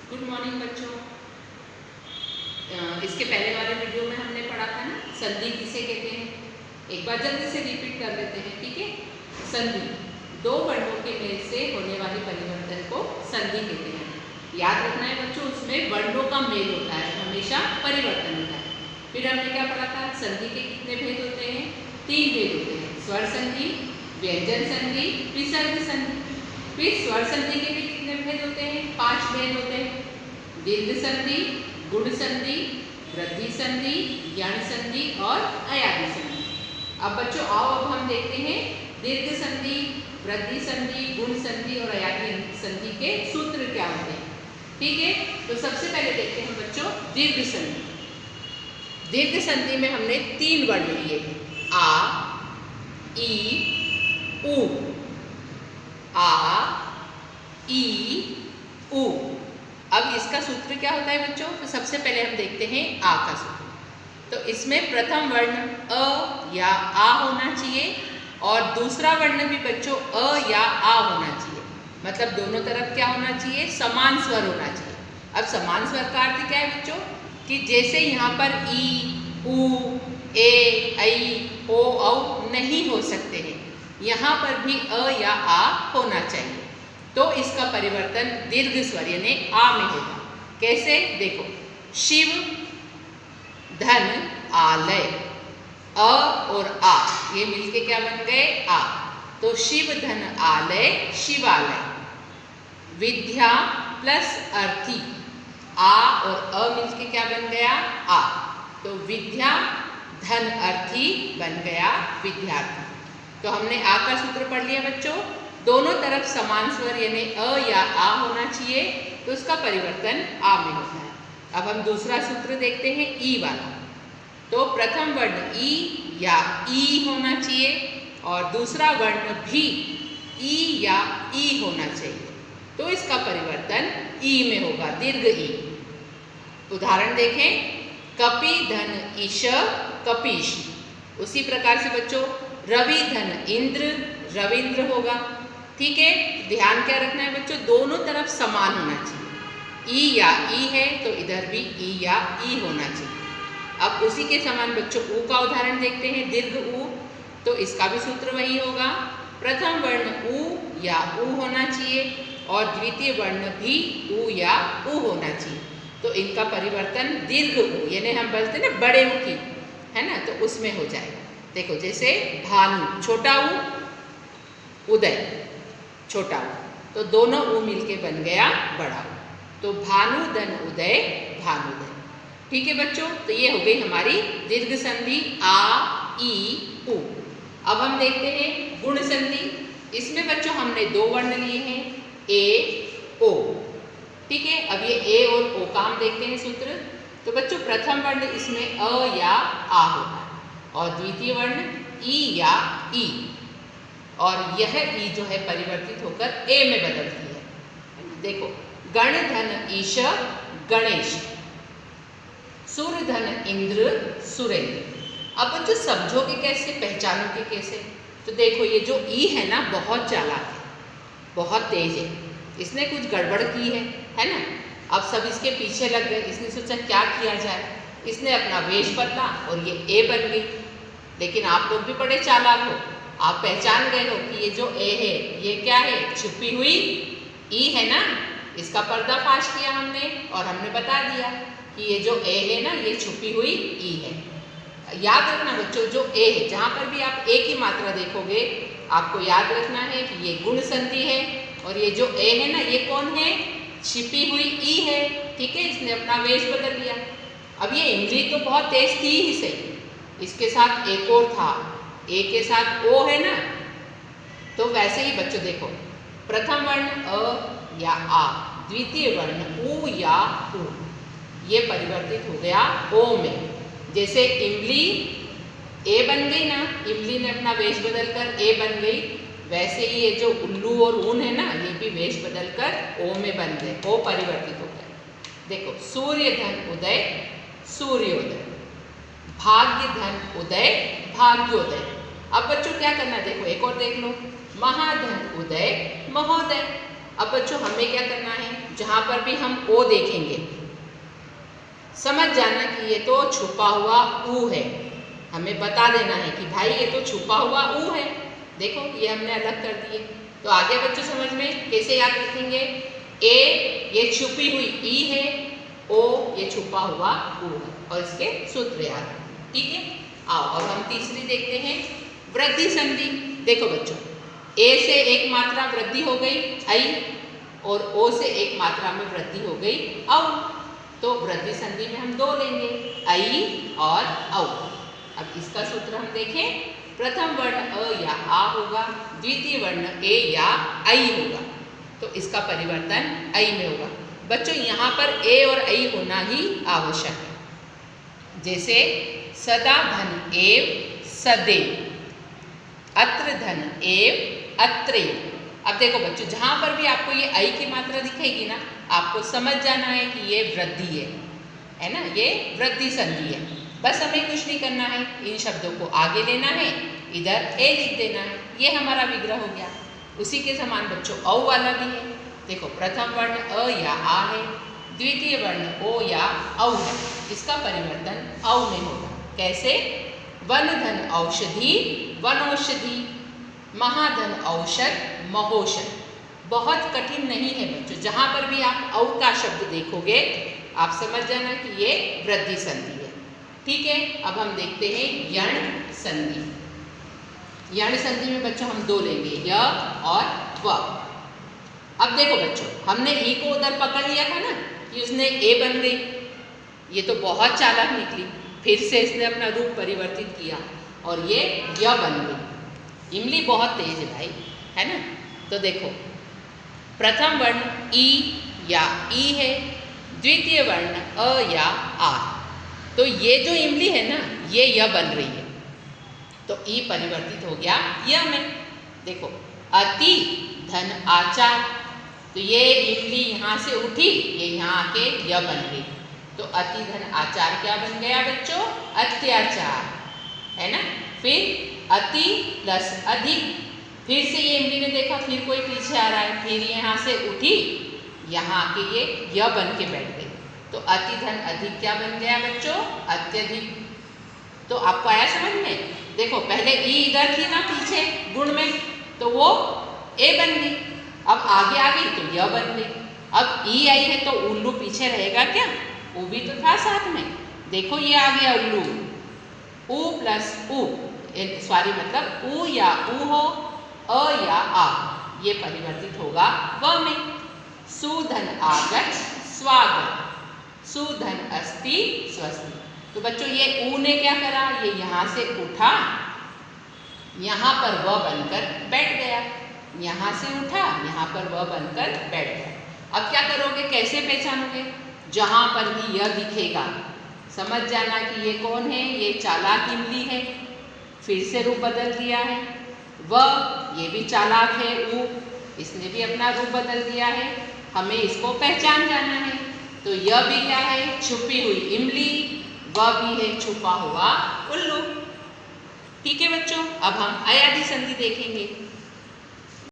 Good morning बच्चों। इसके पहले वाले वीडियो में हमने पढ़ा था ना संधि किसे कहते हैं। एक बार जल्दी से रिपीट कर लेते हैं, ठीक है। संधि दो वर्णों के मेल से होने वाले परिवर्तन को संधि कहते हैं। याद रखना है बच्चों, उसमें वर्णों का मेल होता है, हमेशा परिवर्तन होता है। फिर हमने क्या पढ़ा था, संधि के कितने भेद होते हैं? 3 भेद होते हैं, स्वर संधि, व्यंजन संधि, विसर्ग संधि। फिर स्वर संधि के भी कितने भेद होते हैं? 5 भेद होते हैं, दीर्घ संधि, गुण संधि, वृद्धि संधि, यण संधि और अयादि संधि। अब बच्चों आओ, अब हम देखते हैं दीर्घ संधि, वृद्धि संधि, गुण संधि और अयादि संधि के सूत्र क्या होते हैं, ठीक है। तो सबसे पहले देखते हैं बच्चों दीर्घ संधि। दीर्घ संधि में हमने 3 वर्ण लिए हैं, आ, ई, उ। आ, ई, उ। अब इसका सूत्र क्या होता है बच्चों? तो सबसे पहले हम देखते हैं आ का सूत्र। तो इसमें प्रथम वर्ण अ या आ होना चाहिए और दूसरा वर्ण भी बच्चों अ या आ होना चाहिए। मतलब दोनों तरफ क्या होना चाहिए? समान स्वर होना चाहिए। अब समान स्वर का अर्थ क्या है बच्चों? कि जैसे यहाँ पर ई, उ, ए, ऐ, ओ, औ नहीं हो सकते हैं, यहाँ पर भी अ या आ होना चाहिए। तो इसका परिवर्तन दीर्घ स्वर यानी आ में होगा। कैसे? देखो, शिव धन आलय, अ और आ ये मिलके क्या बन गए? आ। तो शिव धन आलय, शिवालय। विद्या प्लस अर्थी, आ और अ मिलके क्या बन गया? आ। तो विद्या धन अर्थी बन गया विद्यार्थी। तो हमने आ का सूत्र पढ़ लिया बच्चों। दोनों तरफ समान स्वर यानी अ या आ होना चाहिए, तो उसका परिवर्तन आ में होता है। अब हम दूसरा सूत्र देखते हैं ई वाला। तो प्रथम वर्ण ई या ई होना चाहिए और दूसरा वर्ण भी ई या ई होना चाहिए, तो इसका परिवर्तन ई में होगा, दीर्घ ई। उदाहरण देखें, कपि धन ईश, कपीश। उसी प्रकार से बच्चों रवि धन इंद्र, रविंद्र होगा, ठीक है। ध्यान क्या रखना है बच्चों? दोनों तरफ समान होना चाहिए। ई या ई है तो इधर भी ई या ई होना चाहिए। अब उसी के समान बच्चों ऊ का उदाहरण देखते हैं, दीर्घ ऊ। तो इसका भी सूत्र वही होगा, प्रथम वर्ण ऊ या ऊ होना चाहिए और द्वितीय वर्ण भी ऊ या ऊ होना चाहिए। तो इनका परिवर्तन दीर्घ ऊ यानी हम बोलते हैं ना बड़े ऊ की, है ना, तो उसमें हो जाएगा। देखो जैसे भानु छोटा ऊ, उदय छोटा ऊ, तो दोनों ऊ मिलके बन गया बड़ा ऊ। तो भानु धन उदय, भानुदय, ठीक है बच्चों। तो ये हो गई हमारी दीर्घ संधि आ, ई, उ। अब हम देखते हैं गुण संधि। इसमें बच्चों हमने 2 वर्ण लिए हैं, ए, ओ, ठीक है। अब ये ए और ओ का हम देखते हैं सूत्र। तो बच्चों प्रथम वर्ण इसमें अ या आ होगा और द्वितीय वर्ण ई या ई, और यह ई जो है परिवर्तित होकर ए में बदलती है। देखो, गण धन ईश, गणेश। सुर धन इंद्र, सुरेंद्र। अब बच्चों समझोगे कैसे, पहचानोगे कैसे? तो देखो ये जो ई है ना बहुत चालाक है, बहुत तेज है, इसने कुछ गड़बड़ की है ना। अब सब इसके पीछे लग गए, इसने सोचा क्या किया जाए, इसने अपना वेश बदला और ये ए बन गई। लेकिन आप लोग भी बड़े चालाक हो, आप पहचान गए हो कि ये जो ए है ये क्या है? छुपी हुई ई है ना। इसका पर्दाफाश किया हमने और हमने बता दिया कि ये जो ए है ना ये छुपी हुई ई है। याद रखना बच्चों, जो ए है, जहाँ पर भी आप ए की मात्रा देखोगे आपको याद रखना है कि ये गुण संधि है और ये जो ए है ना ये कौन है? छिपी हुई ई है, ठीक है। इसने अपना वेश बदल लिया। अब ये इमली तो बहुत तेज थी ही सही, इसके साथ एक और था, ए के साथ ओ है ना। तो वैसे ही बच्चों देखो, प्रथम वर्ण अ या आ, द्वितीय वर्ण उ या उ, ये परिवर्तित हो गया ओ में। जैसे इमली ए बन गई ना, इमली ने अपना वेश बदलकर ए बन गई, वैसे ही ये जो उल्लू और ऊन है ना ये भी वेश बदलकर ओ में बन गए, ओ परिवर्तित हो गए। देखो, सूर्य धन उदय, सूर्योदय। भाग्य धन उदय, भाग्योदय। अब बच्चों क्या करना, देखो एक और देख लो, महाधन उदय, महोदय। अब बच्चों हमें क्या करना है? जहाँ पर भी हम ओ देखेंगे समझ जाना कि ये तो छुपा हुआ ऊ है। हमें बता देना है कि भाई ये तो छुपा हुआ ऊ है। देखो ये हमने अलग कर दिए। तो आगे बच्चों समझ में कैसे याद रखेंगे? ए ये छुपी हुई ई है, ओ ये छुपा हुआ ऊ है और इसके सूत्र याद। ठीक है, आओ अब हम तीसरी देखते हैं, वृद्धि संधि। देखो बच्चों, ए से एक मात्रा वृद्धि हो गई आई और ओ से एक मात्रा में वृद्धि हो गई औ। तो वृद्धि संधि में हम दो लेंगे, आई और औ। अब इसका सूत्र हम देखें, प्रथम वर्ण अ या आ होगा, द्वितीय वर्ण ए या आई होगा। तो इसका परिवर्तन आई में होगा। बच्चों यहाँ पर ए और आई होना ही आवश्यक है। जैसे सदा धन एव सदैव, अत्र धन एव अत्रैव। अब देखो बच्चों, जहाँ पर भी आपको ये आई की मात्रा दिखेगी ना, आपको समझ जाना है कि ये वृद्धि है ना, ये वृद्धि संधि है। बस हमें कुछ नहीं करना है, इन शब्दों को आगे लेना है, इधर ए लिख देना है, ये हमारा विग्रह हो गया। उसी के समान बच्चों औ वाला भी है। देखो प्रथम वर्ण अ या आ है, द्वितीय वर्ण ओ या औ है, इसका परिवर्तन औ में होगा। कैसे? वन धन औषधि वनौषधि, महाधन औषध महोषध। बहुत कठिन नहीं है बच्चों, जहाँ पर भी आप औ का शब्द देखोगे आप समझ जाना कि ये वृद्धि संधि है। ठीक है, अब हम देखते हैं यण संधि। यण संधि में बच्चों हम दो लेंगे, य और व। अब देखो बच्चों, हमने ई को उधर पकड़ लिया था ना कि उसने ए बन गई, ये तो बहुत चालाक निकली। फिर से इसने अपना रूप परिवर्तित किया और ये य बन गई। इमली बहुत तेज है भाई, है ना। तो देखो प्रथम वर्ण ई या ई है, द्वितीय वर्ण अ या आ। तो ये जो इमली है ना, ये य बन रही है, तो ई परिवर्तित हो गया य में। देखो अति धन आचार, तो ये इमली यहाँ से उठी, ये यहाँ आके य बन गई। तो अति धन आचार क्या बन गया बच्चों? अत्याचार, है ना। फिर अति प्लस अधिक, फिर से ये इमली ने देखा फिर कोई पीछे आ रहा है, फिर यहाँ से उठी, यहाँ आके ये य बन के बैठ गई। तो अति धन अधिक क्या बन गया बच्चों? अत्यधिक। तो आपको आया समझ में? देखो पहले ई इधर थी ना पीछे गुण में, तो वो ए बन गई। अब आगे आ गई तो य बन गई। अब ई आई है तो उल्लू पीछे रहेगा क्या? ऊ भी तो था साथ में। देखो ये आ गया उल्लू, ऊ प्लस ऊ, सॉरी मतलब ऊ या ऊ हो, अ या आ, ये परिवर्तित होगा व में। सुधन आगत स्वागत, सुधन अस्ति स्वस्ति। तो बच्चों ये ऊ ने क्या करा? ये यहाँ से उठा, यहाँ पर व बनकर बैठ गया, यहाँ से उठा, यहाँ पर व बनकर बैठ गया। अब क्या करोगे? कैसे पहचानोगे? जहाँ पर भी यह दिखेगा समझ जाना कि ये कौन है? ये चालाक इमली है, फिर से रूप बदल दिया है। व ये भी चालाक है, ऊ इसने भी अपना रूप बदल दिया है, हमें इसको पहचान जाना है। तो यह भी क्या है? छुपी हुई इमली, वह भी है छुपा हुआ उल्लू। ठीक है बच्चों, अब हम अयादि संधि देखेंगे।